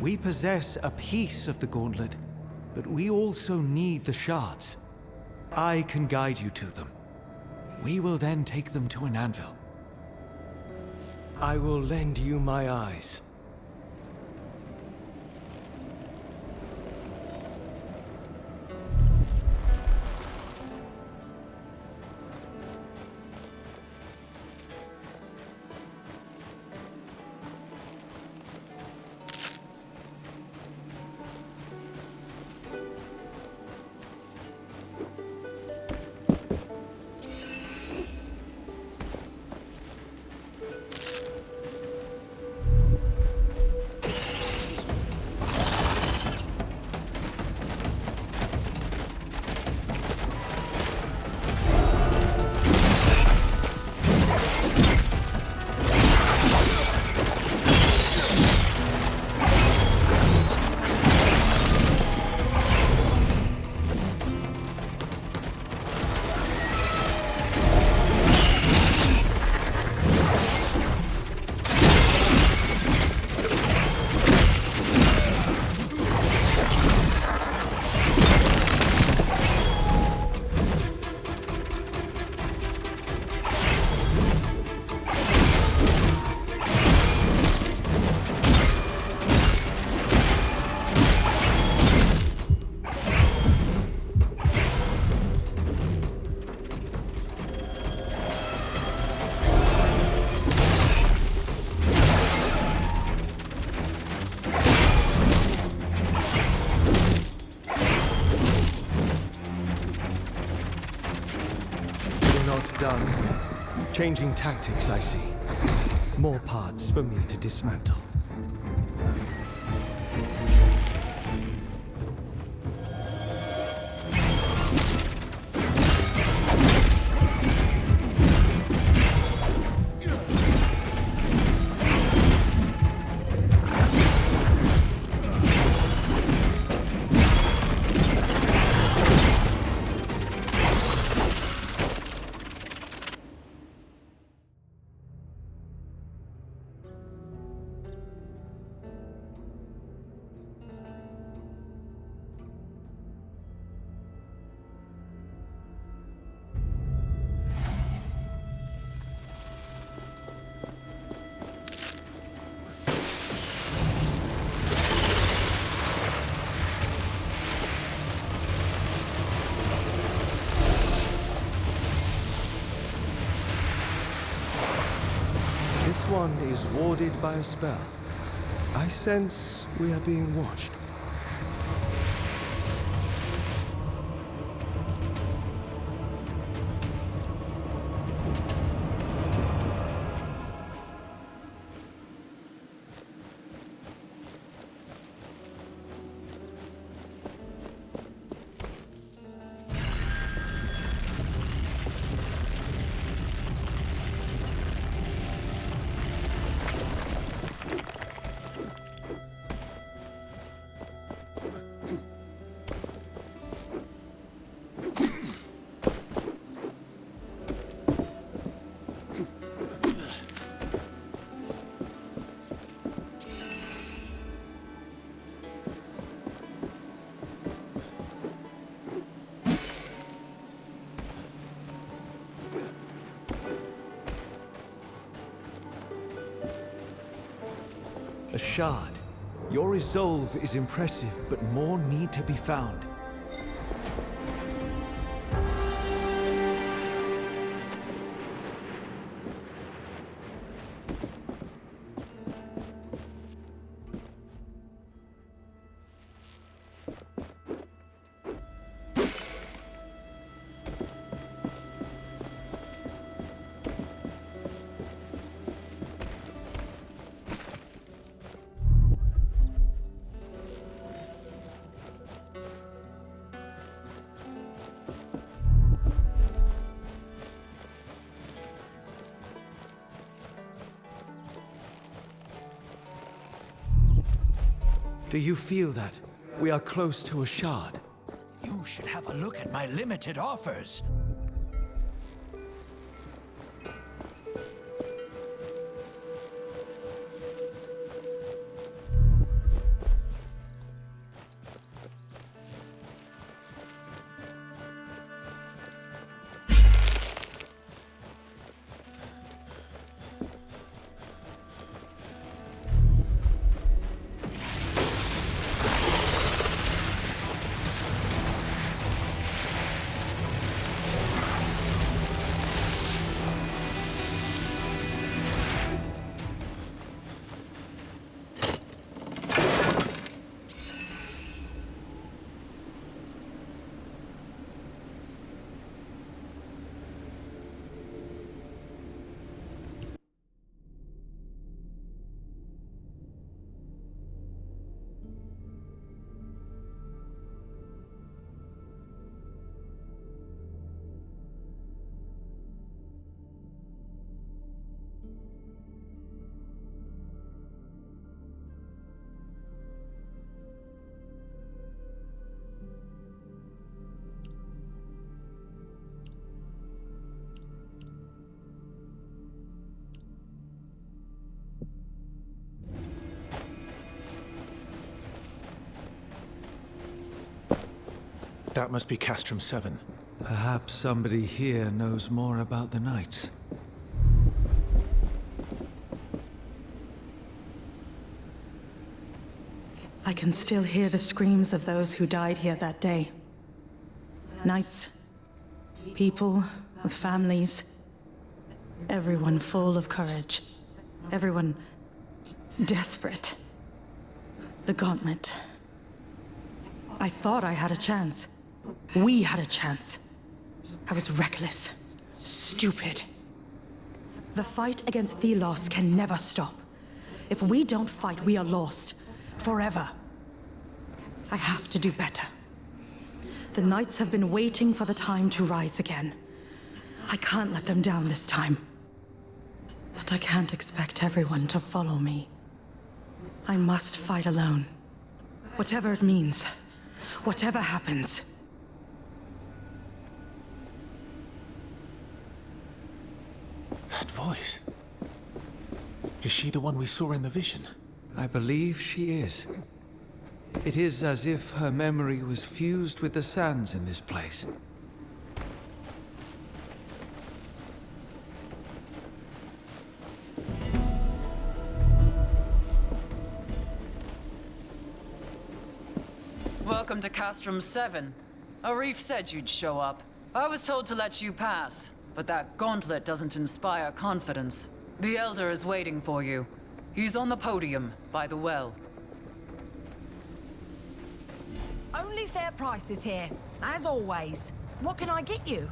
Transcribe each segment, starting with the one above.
We possess a piece of the Gauntlet, but we also need the shards. I can guide you to them. We will then take them to an anvil. I will lend you my eyes. Changing tactics, I see. More parts for me to dismantle. This one is warded by a spell. I sense we are being watched. A shard. Your resolve is impressive, but more need to be found. Do you feel that? We are close to a shard. You should have a look at my limited offers. That must be Castrum VII. Perhaps somebody here knows more about the Knights. I can still hear the screams of those who died here that day. Knights, people with families, everyone full of courage, everyone desperate. The Gauntlet. I thought I had a chance. We had a chance. I was reckless, stupid. The fight against Thelos can never stop. If we don't fight, we are lost. Forever. I have to do better. The Knights have been waiting for the time to rise again. I can't let them down this time. But I can't expect everyone to follow me. I must fight alone. Whatever it means. Whatever happens. That voice. Is she the one we saw in the vision? I believe she is. It is as if her memory was fused with the sands in this place. Welcome to Castrum VII. Arif said you'd show up. I was told to let you pass, but that gauntlet doesn't inspire confidence. The Elder is waiting for you. He's on the podium, by the well. Only fair prices here, as always. What can I get you?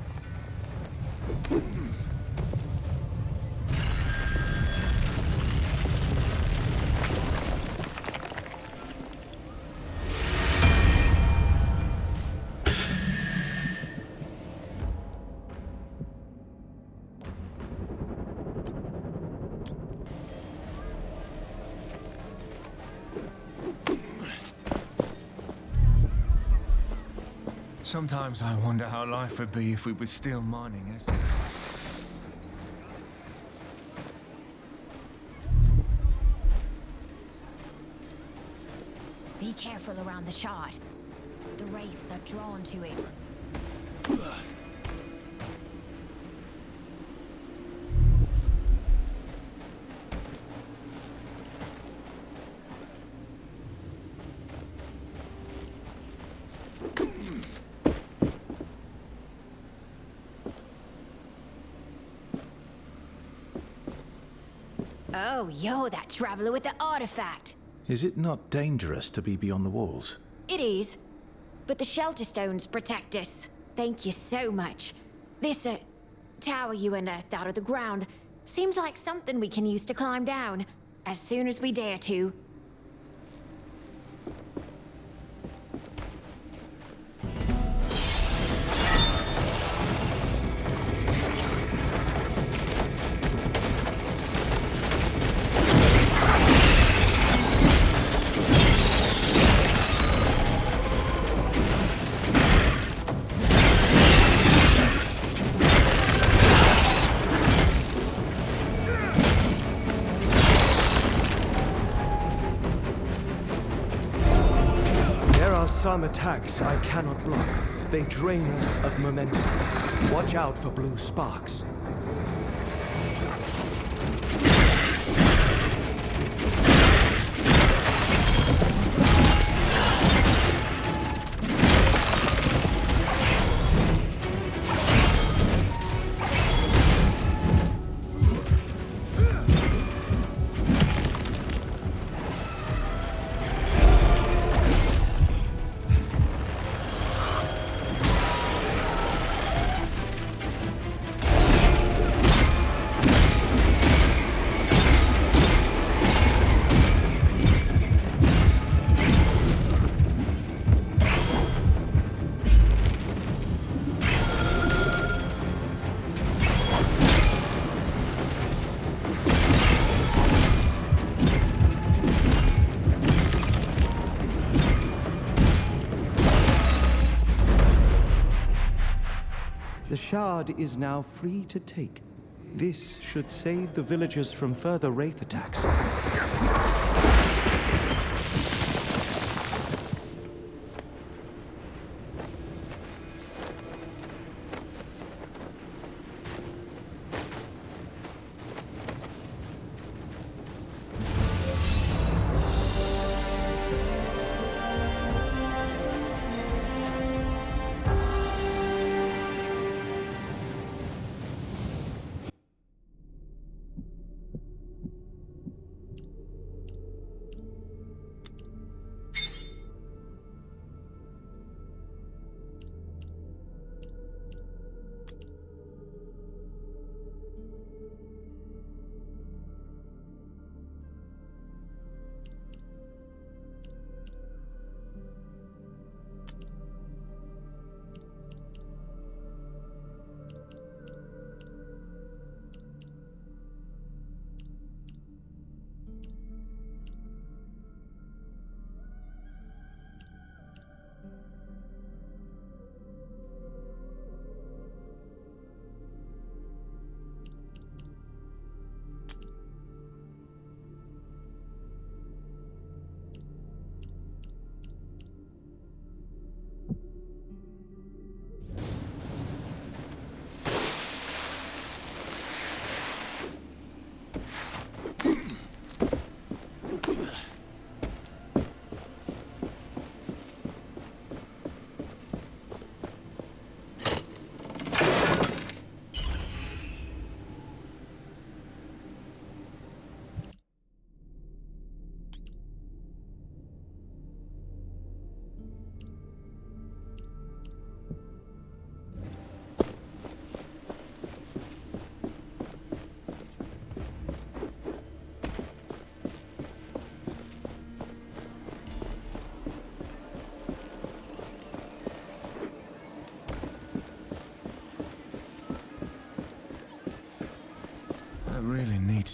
Sometimes I wonder how life would be if we were still mining essence. Be careful around the shard. The wraiths are drawn to it. Oh, you're that traveler with the artifact. Is it not dangerous to be beyond the walls? It is. But the shelter stones protect us. Thank you so much. This, tower you unearthed out of the ground seems like something we can use to climb down, as soon as we dare to. Some attacks I cannot block. They drain us of momentum. Watch out for blue sparks. The shard is now free to take. This should save the villagers from further wraith attacks.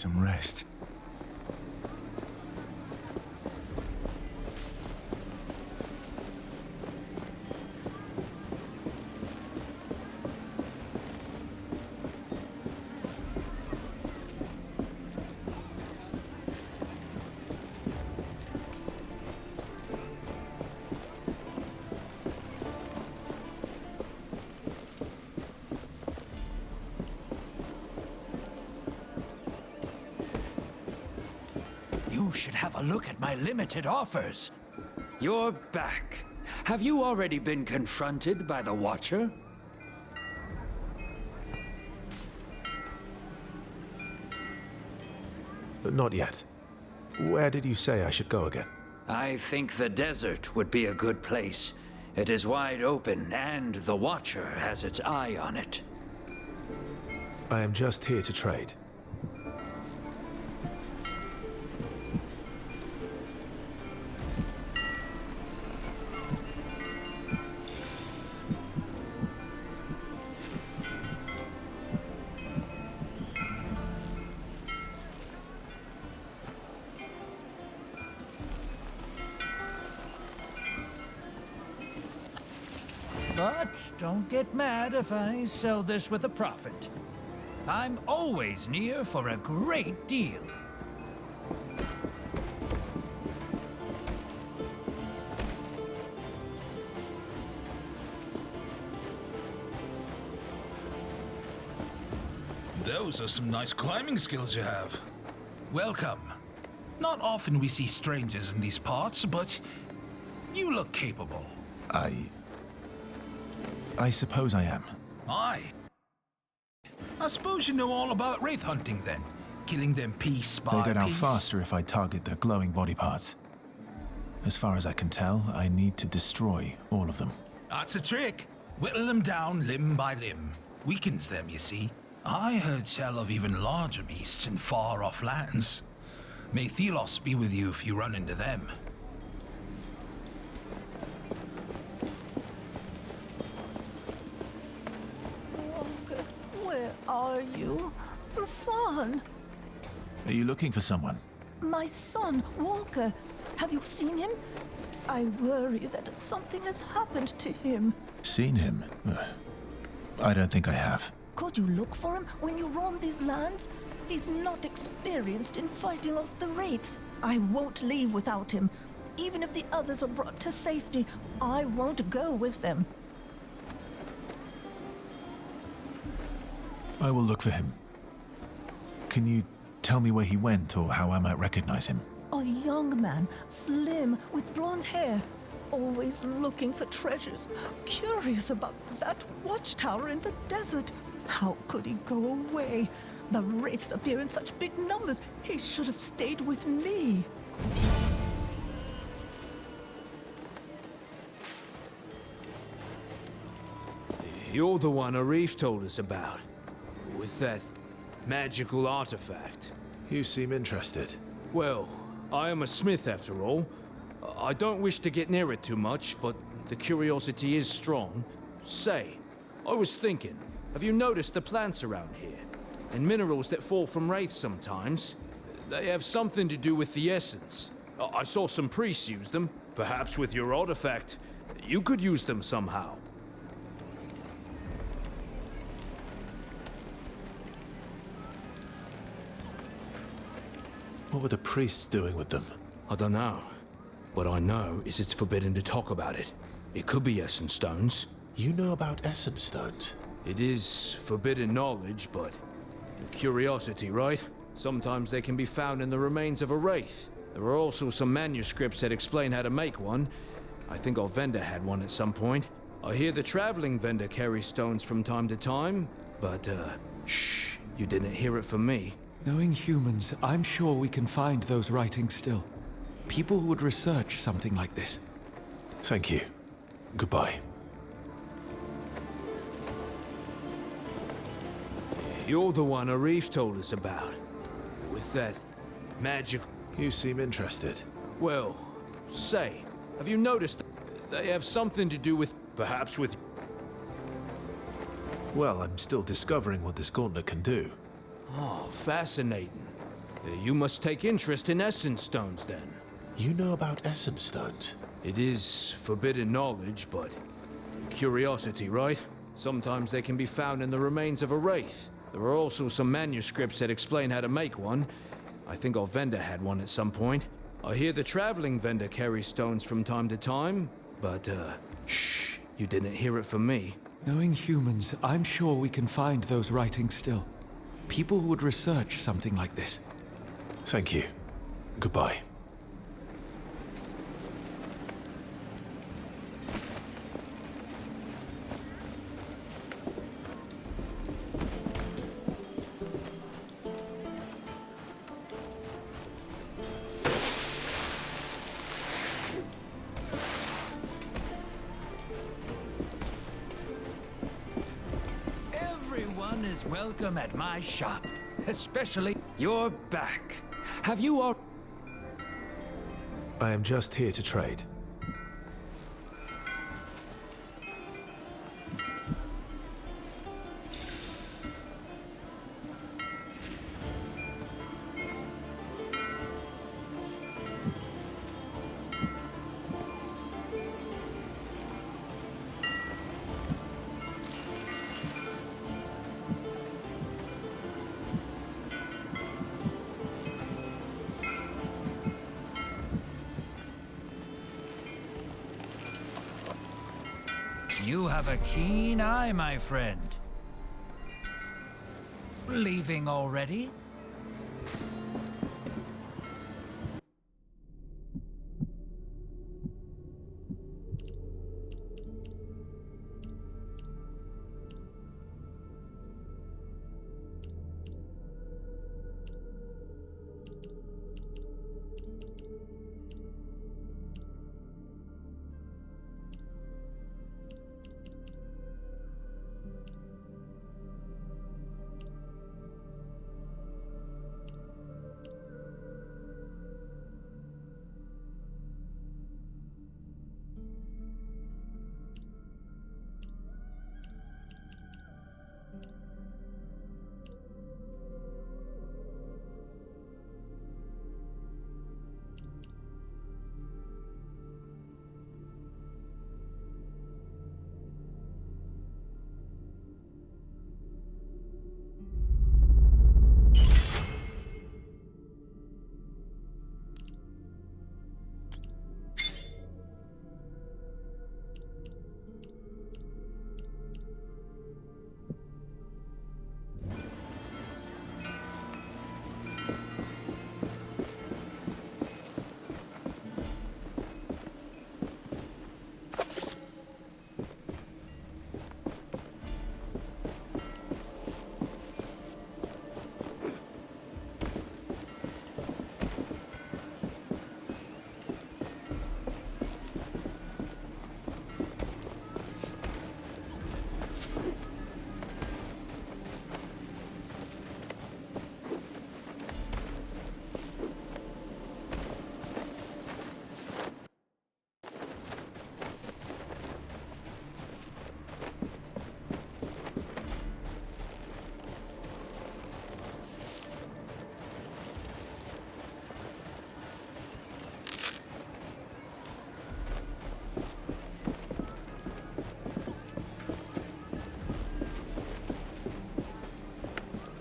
some rest. You should have a look at my limited offers. You're back. Have you already been confronted by the Watcher? Not yet. Where did you say I should go again? I think the desert would be a good place. It is wide open, and the Watcher has its eye on it. I am just here to trade. But don't get mad if I sell this with a profit. I'm always near for a great deal. Those are some nice climbing skills you have. Welcome. Not often we see strangers in these parts, but you look capable. I suppose I am. Aye. I suppose you know all about wraith hunting then. Killing them piece by piece. They go down faster if I target their glowing body parts. As far as I can tell, I need to destroy all of them. That's a trick. Whittle them down limb by limb. Weakens them, you see. I heard tell of even larger beasts in far-off lands. May Thelos be with you if you run into them. Where are you? Son! Are you looking for someone? My son, Walker. Have you seen him? I worry that something has happened to him. Seen him? I don't think I have. Could you look for him when you roam these lands? He's not experienced in fighting off the wraiths. I won't leave without him. Even if the others are brought to safety, I won't go with them. I will look for him. Can you tell me where he went or how I might recognize him? A young man, slim, with blonde hair. Always looking for treasures. Curious about that watchtower in the desert. How could he go away? The wraiths appear in such big numbers. He should have stayed with me. You're the one Arif told us about. With that magical artifact. You seem interested. Well, I am a smith after all. I don't wish to get near it too much, but the curiosity is strong. Say, I was thinking, have you noticed the plants around here? And minerals that fall from wraiths sometimes? They have something to do with the essence. I saw some priests use them. Perhaps with your artifact, you could use them somehow. What were the priests doing with them? I don't know. What I know is it's forbidden to talk about it. It could be essence stones. You know about essence stones? It is forbidden knowledge, but curiosity, right? Sometimes they can be found in the remains of a wraith. There are also some manuscripts that explain how to make one. I think our vendor had one at some point. I hear the traveling vendor carries stones from time to time, but shh, you didn't hear it from me. Knowing humans, I'm sure we can find those writings still. People would research something like this. Thank you. Goodbye. You're the one Arif told us about. With that magic... You seem interested. Well, say, have you noticed they have something to do with... perhaps with... Well, I'm still discovering what this gauntlet can do. Oh, fascinating. You must take interest in essence stones, then. You know about essence stones? It is forbidden knowledge, but curiosity, right? Sometimes they can be found in the remains of a wraith. There are also some manuscripts that explain how to make one. I think our vendor had one at some point. I hear the traveling vendor carries stones from time to time, but, shh, you didn't hear it from me. Knowing humans, I'm sure we can find those writings still. People would research something like this. Thank you. Goodbye. Everyone is welcome at my shop, especially... You're back. Have you all... I am just here to trade. You have a keen eye, my friend. Leaving already?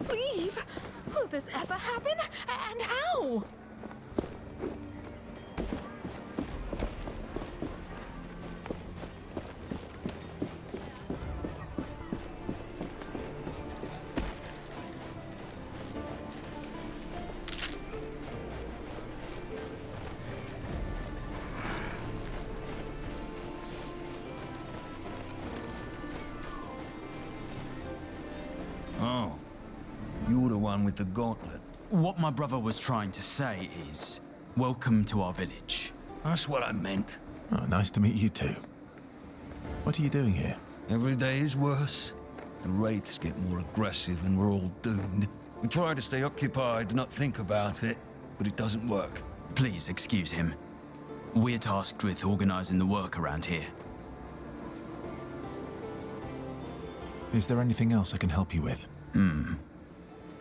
Leave? Will this ever happen? And how? Oh. You're the one with the gauntlet. What my brother was trying to say is, welcome to our village. That's what I meant. Oh, nice to meet you too. What are you doing here? Every day is worse. The wraiths get more aggressive and we're all doomed. We try to stay occupied and not think about it, but it doesn't work. Please excuse him. We're tasked with organizing the work around here. Is there anything else I can help you with?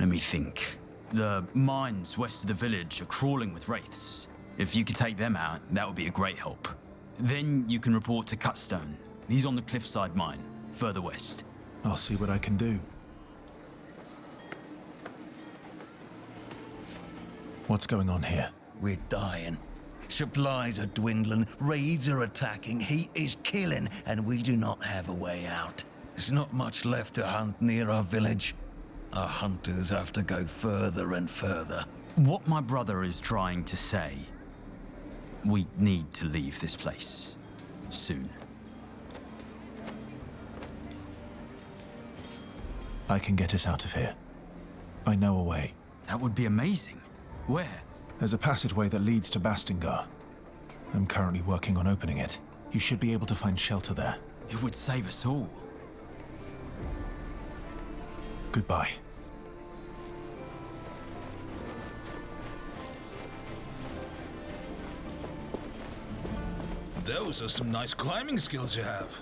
Let me think. The mines west of the village are crawling with wraiths. If you could take them out, that would be a great help. Then you can report to Castrum. He's on the cliffside mine, further west. I'll see what I can do. What's going on here? We're dying. Supplies are dwindling, raids are attacking, heat is killing, and we do not have a way out. There's not much left to hunt near our village. Our hunters have to go further and further. What my brother is trying to say, we need to leave this place. Soon. I can get us out of here. I know a way. That would be amazing. Where? There's a passageway that leads to Bastingar. I'm currently working on opening it. You should be able to find shelter there. It would save us all. Goodbye. Those are some nice climbing skills you have.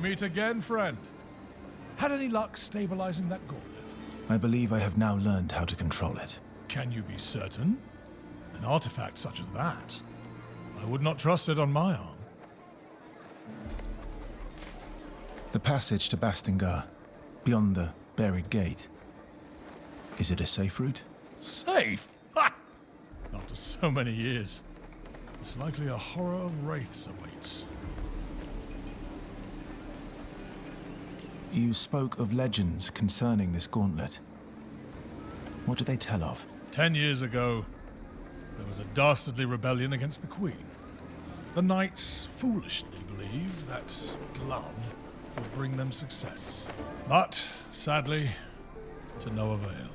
Meet again, friend. Had any luck stabilizing that gauntlet? I believe I have now learned how to control it. Can you be certain? An artifact such as that, I would not trust it on my arm. The passage to Bastingar, beyond the buried gate. Is it a safe route? Safe? Ha! After so many years, it's likely a horror of wraiths awaits. You spoke of legends concerning this gauntlet. What do they tell of? 10 years ago, there was a dastardly rebellion against the Queen. The knights foolishly believed that glove would bring them success. But, sadly, to no avail.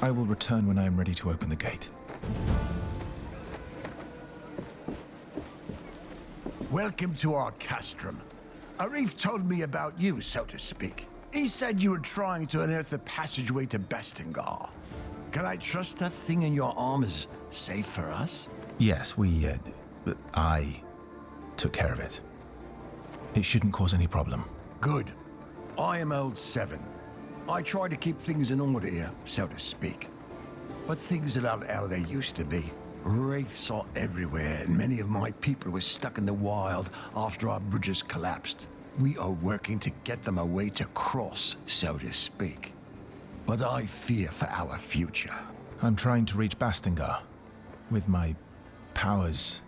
I will return when I am ready to open the gate. Welcome to our Castrum. Arif told me about you, so to speak. He said you were trying to unearth the passageway to Bastingar. Can I trust that thing in your arm is safe for us? Yes, I took care of it. It shouldn't cause any problem. Good. I am old VII. I try to keep things in order here, so to speak. But things are not how they used to be. Wraiths are everywhere, and many of my people were stuck in the wild after our bridges collapsed. We are working to get them a way to cross, so to speak. But I fear for our future. I'm trying to reach Bastingar. With my powers,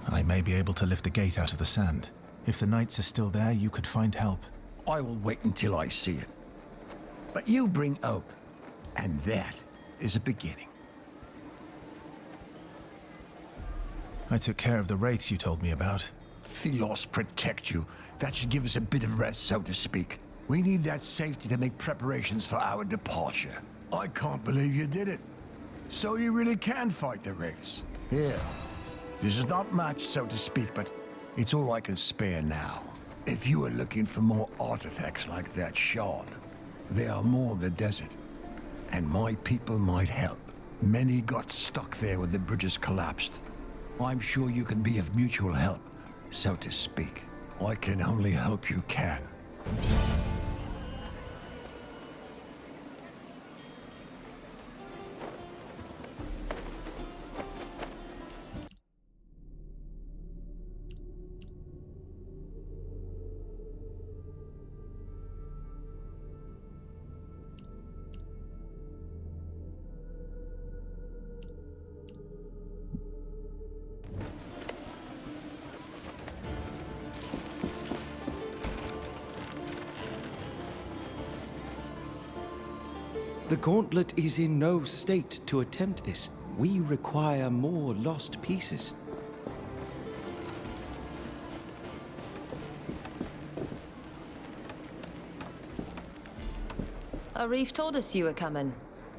I may be able to lift the gate out of the sand. If the knights are still there, you could find help. I will wait until I see it. But you bring hope, and that is a beginning. I took care of the wraiths you told me about. Thelos protect you. That should give us a bit of rest, so to speak. We need that safety to make preparations for our departure. I can't believe you did it. So you really can fight the wraiths. Here. This is not much, so to speak, but it's all I can spare now. If you are looking for more artifacts like that shard, there are more in the desert. And my people might help. Many got stuck there when the bridges collapsed. I'm sure you can be of mutual help, so to speak. I can only hope you can. The Gauntlet is in no state to attempt this. We require more lost pieces. Arif told us you were coming.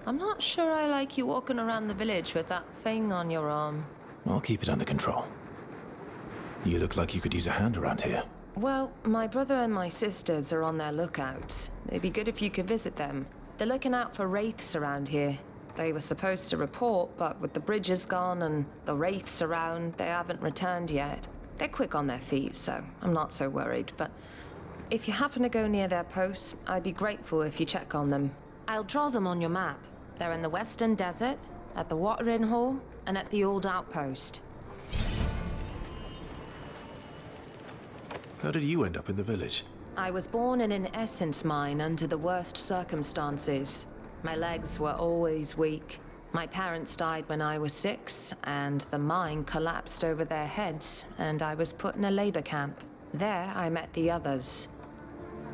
I'm not sure I like you walking around the village with that thing on your arm. I'll keep it under control. You look like you could use a hand around here. Well, my brother and my sisters are on their lookouts. It'd be good if you could visit them. They're looking out for wraiths around here. They were supposed to report, but with the bridges gone and the wraiths around, they haven't returned yet. They're quick on their feet, so I'm not so worried, but if you happen to go near their posts, I'd be grateful if you check on them. I'll draw them on your map. They're in the Western Desert, at the watering hole, and at the old outpost. How did you end up in the village? I was born in an essence mine under the worst circumstances. My legs were always weak. My parents died when I was 6, and the mine collapsed over their heads, and I was put in a labor camp. There, I met the others.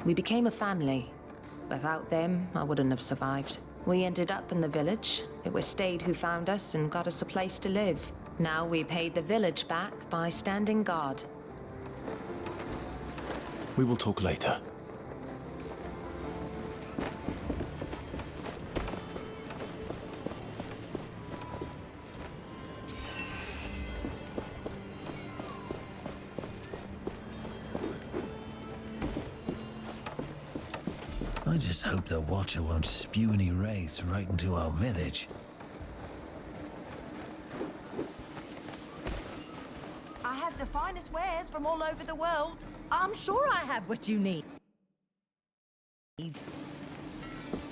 We became a family. Without them, I wouldn't have survived. We ended up in the village. It was Stade who found us and got us a place to live. Now we paid the village back by standing guard. We will talk later. I just hope the Watcher won't spew any wraiths right into our village. I have the finest wares from all over the world. I'm sure I have what you need.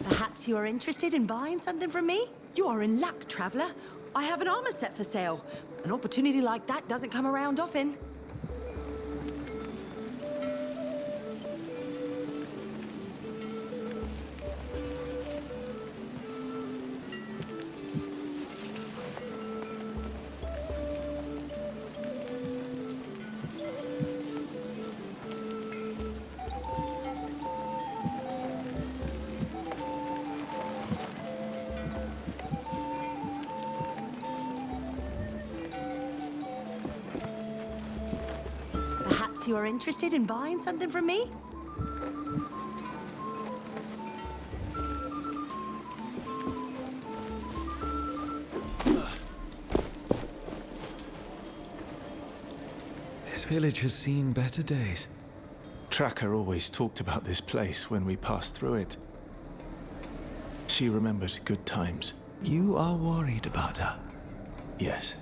Perhaps you are interested in buying something from me? You are in luck, traveler. I have an armor set for sale. An opportunity like that doesn't come around often. You are interested in buying something from me? This village has seen better days. Tracker always talked about this place when we passed through it. She remembered good times. You are worried about her? Yes.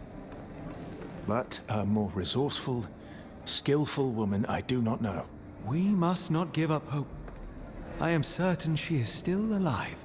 But a more resourceful, skillful woman I do not know. We must not give up hope. I am certain she is still alive.